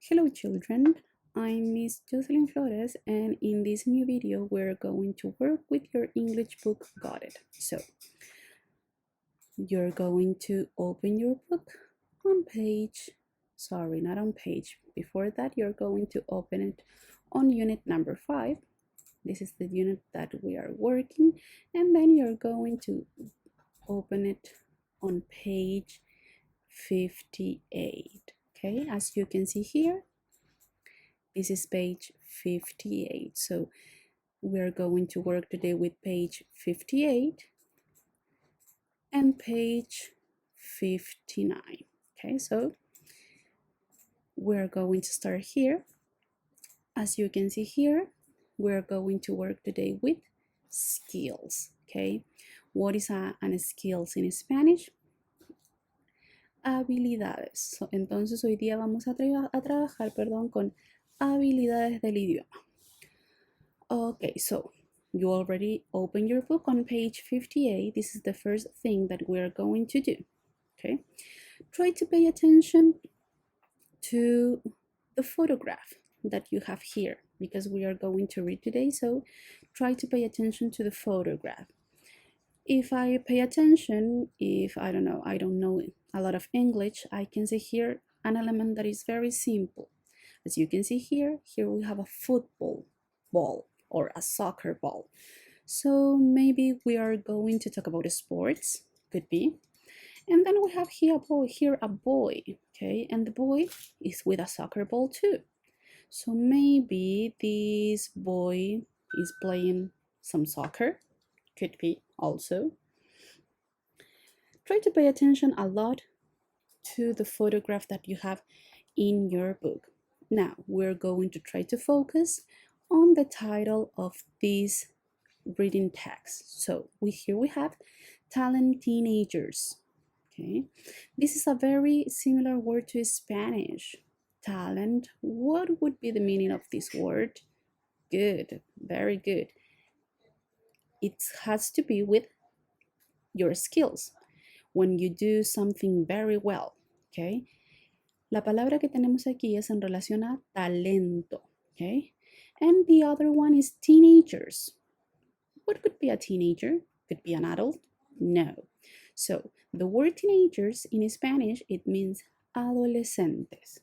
Hello children, I'm Miss Jocelyn Flores and in this new video we're going to work with your English book. Got it? So you're going to open your book on not on page. Before that you're going to open it on unit number 5. This is the unit that we are working, and then you're going to open it on page 58. Okay, as you can see here, this is page 58. So we're going to work today with page 58 and page 59. Okay, so we're going to start here. As you can see here, we're going to work today with skills. Okay, what is an skills in Spanish? Habilidades. Entonces hoy día vamos a trabajar, con habilidades del idioma. Okay, so you already opened your book on page 58. This is the first thing that we're going to do. Okay, try to pay attention to the photograph that you have here because we are going to read today. So try to pay attention to the photograph. If I pay attention, if I don't know a lot of English, I can see here an element that is very simple. As you can see here we have a football ball or a soccer ball. So maybe we are going to talk about sports, could be. And then we have here a boy, okay? And the boy is with a soccer ball too. So maybe this boy is playing some soccer, could be also. Try to pay attention a lot to the photograph that you have in your book. Now we're going to try to focus on the title of this reading text. So here we have talent teenagers. Okay, this is a very similar word to Spanish. Talent. What would be the meaning of this word? Good, very good. It has to be with your skills. When you do something very well, okay? La palabra que tenemos aquí es en relación a talento, okay? And the other one is teenagers. What could be a teenager? Could be an adult? No. So the word teenagers in Spanish, it means adolescentes.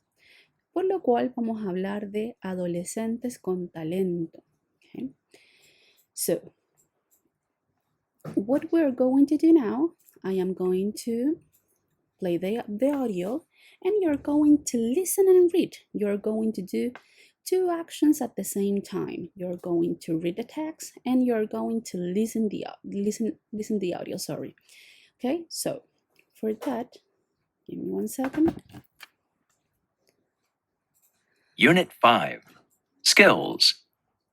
Por lo cual vamos a hablar de adolescentes con talento. Okay? So what we're going to do now, I am going to play the audio and you're going to listen and read. You're going to do two actions at the same time. You're going to read the text and you're going to listen the audio, sorry. Okay, so for that, give me 1 second. Unit 5, Skills,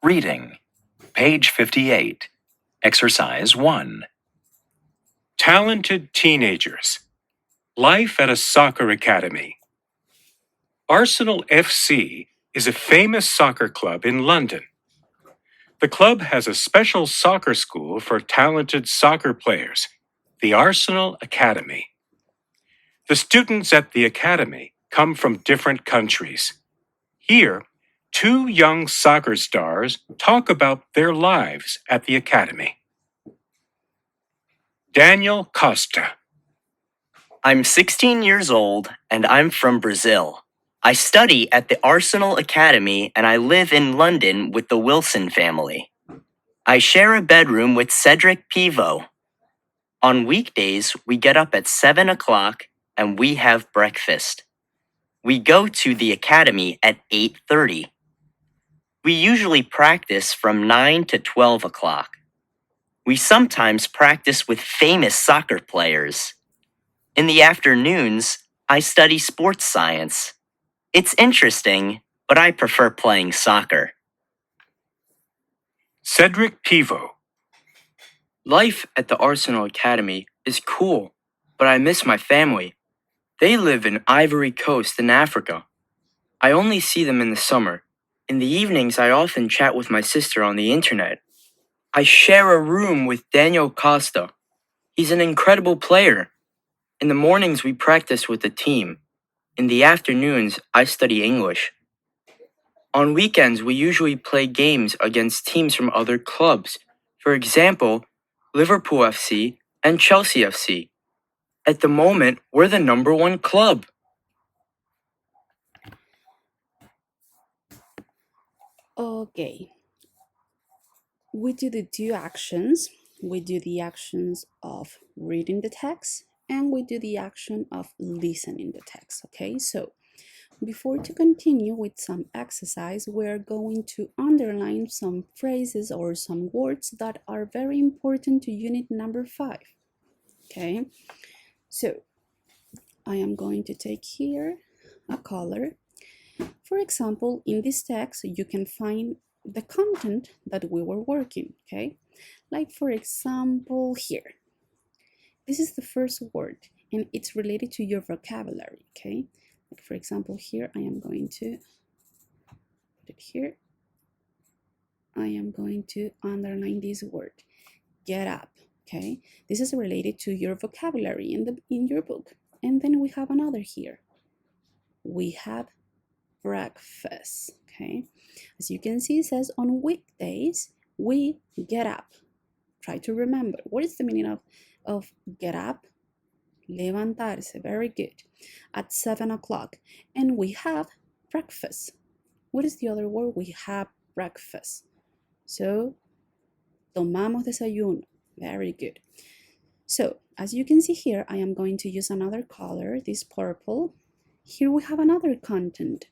Reading, page 58, Exercise 1. Talented teenagers. Life at a soccer academy. Arsenal FC is a famous soccer club in London. The club has a special soccer school for talented soccer players, the Arsenal Academy. The students at the academy come from different countries. Here, 2 young soccer stars talk about their lives at the academy. Daniel Costa. I'm 16 years old and I'm from Brazil. I study at the Arsenal Academy and I live in London with the Wilson family. I share a bedroom with Cedric Pivo. On weekdays, we get up at 7 o'clock and we have breakfast. We go to the academy at 8:30. We usually practice from 9 to 12 o'clock. We sometimes practice with famous soccer players. In the afternoons, I study sports science. It's interesting, but I prefer playing soccer. Cedric Pivo. Life at the Arsenal Academy is cool, but I miss my family. They live in Ivory Coast in Africa. I only see them in the summer. In the evenings, I often chat with my sister on the internet. I share a room with Daniel Costa. He's an incredible player. In the mornings, we practice with the team. In the afternoons, I study English. On weekends, we usually play games against teams from other clubs. For example, Liverpool FC and Chelsea FC. At the moment, we're the #1 club. Okay, we do the two actions. We do the actions of reading the text and we do the action of listening the text. Okay, so before to continue with some exercise, we're going to underline some phrases or some words that are very important to unit number 5. Okay, so I am going to take here a color. For example, in this text, you can find the content that we were working, okay? Like for example, here. This is the first word and it's related to your vocabulary, okay? Like for example, here I am going to put it here. I am going to underline this word, get up, okay? This is related to your vocabulary in your book. And then we have another here. We have breakfast, okay? As you can see, it says on weekdays, we get up. Try to remember, what is the meaning of get up? Levantarse, very good. At 7 o'clock. And we have breakfast. What is the other word? We have breakfast. So, tomamos desayuno, very good. So, as you can see here, I am going to use another color, this purple. Here we have another content.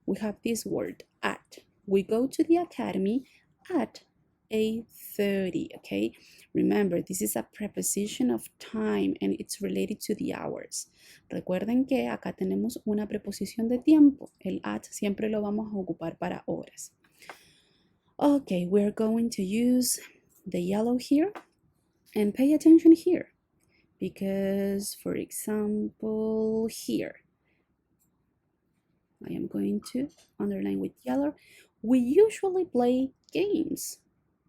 We have this word, at. We go to the academy at 8:30, okay? Remember, this is a preposition of time and it's related to the hours. Recuerden que acá tenemos una preposición de tiempo. El at siempre lo vamos a ocupar para horas. Okay, we're going to use the yellow here and pay attention here because, for example, here, I am going to underline with yellow. We usually play games.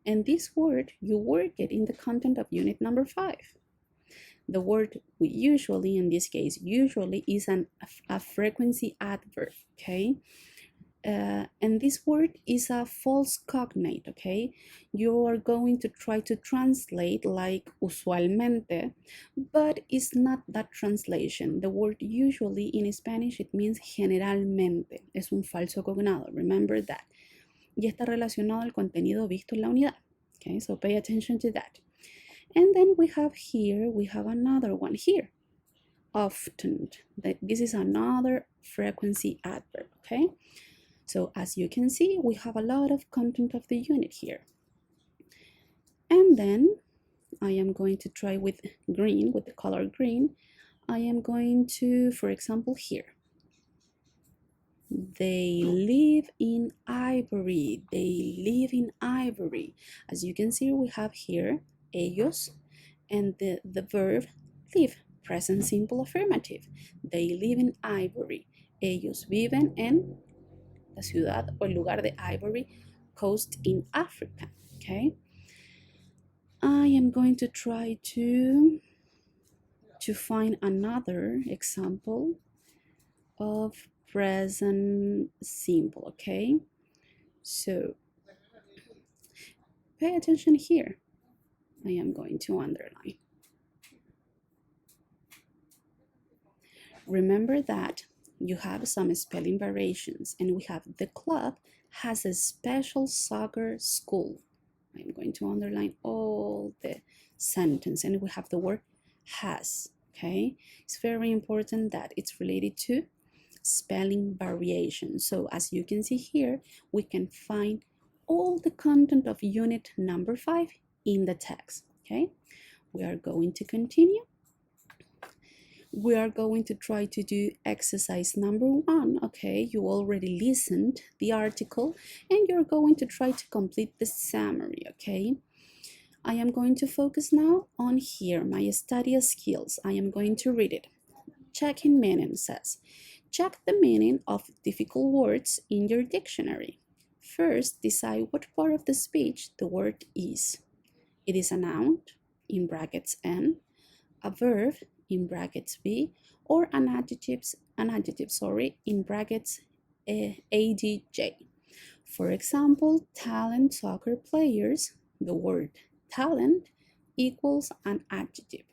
And this word, you work it in the content of unit number 5. The word we usually, in this case, usually is a frequency adverb, okay? And this word is a false cognate, okay? You are going to try to translate like usualmente, but it's not that translation. The word usually in Spanish, it means generalmente. Es un falso cognado, remember that. Y está relacionado al contenido visto en la unidad. Okay, so pay attention to that. And then we have here, we have another one here. Often. This is another frequency adverb, okay? So as you can see, we have a lot of content of the unit here. And then I am going to try with green, with the color green. I am going to, for example, here. They live in Ivory. They live in Ivory. As you can see, we have here ellos and the verb live, present simple affirmative. They live in Ivory. Ellos viven en la ciudad o el lugar de Ivory Coast in Africa. Okay. I am going to try to find another example of present simple, okay? So pay attention here. I am going to underline. Remember that you have some spelling variations and we have the club has a special soccer school. I'm going to underline all the sentence and we have the word has, okay? It's very important that it's related to spelling variation. So as you can see here, we can find all the content of unit number 5 in the text, okay? We are going to continue. We are going to try to do exercise number 1, okay? You already listened the article and you're going to try to complete the summary, okay? I am going to focus now on here, my study skills. I am going to read it. Checking meaning says, check the meaning of difficult words in your dictionary. First, decide what part of the speech the word is. It is a noun, in brackets N, a verb, in brackets V, or an an adjective, in brackets, ADJ. For example, talent soccer players, the word talent equals an adjective.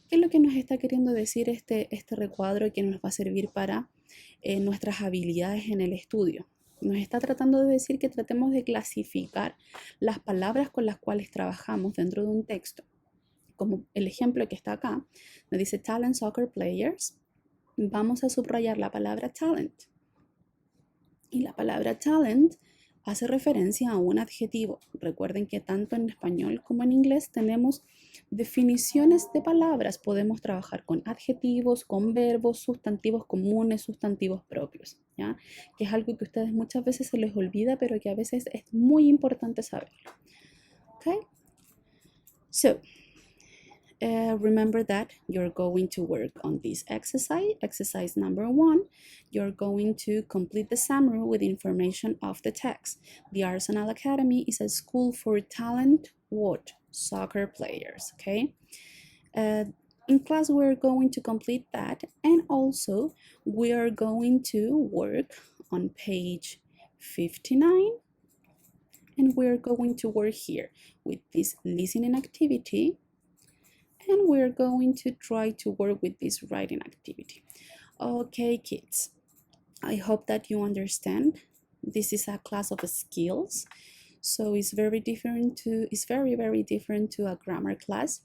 ¿Qué es lo que nos está queriendo decir este recuadro que nos va a servir para nuestras habilidades en el estudio? Nos está tratando de decir que tratemos de clasificar las palabras con las cuales trabajamos dentro de un texto. Como el ejemplo que está acá, nos dice talent soccer players. Vamos a subrayar la palabra talent. Y la palabra talent hace referencia a un adjetivo. Recuerden que tanto en español como en inglés tenemos definiciones de palabras. Podemos trabajar con adjetivos, con verbos, sustantivos comunes, sustantivos propios, ¿ya? Que es algo que a ustedes muchas veces se les olvida, pero que a veces es muy importante saberlo. Okay? So, remember that you're going to work on this exercise number 1. You're going to complete the summary with information of the text. The Arsenal Academy is a school for talent soccer players. Okay, in class we're going to complete that, and also we are going to work on page 59, and we're going to work here with this listening activity, and we're going to try to work with this writing activity. Okay, kids, I hope that you understand. This is a class of skills, so it's very different to very different to a grammar class.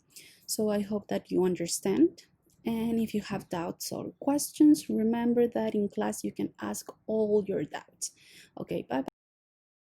So I hope that you understand. And if you have doubts or questions, remember that in class you can ask all your doubts. Okay, bye.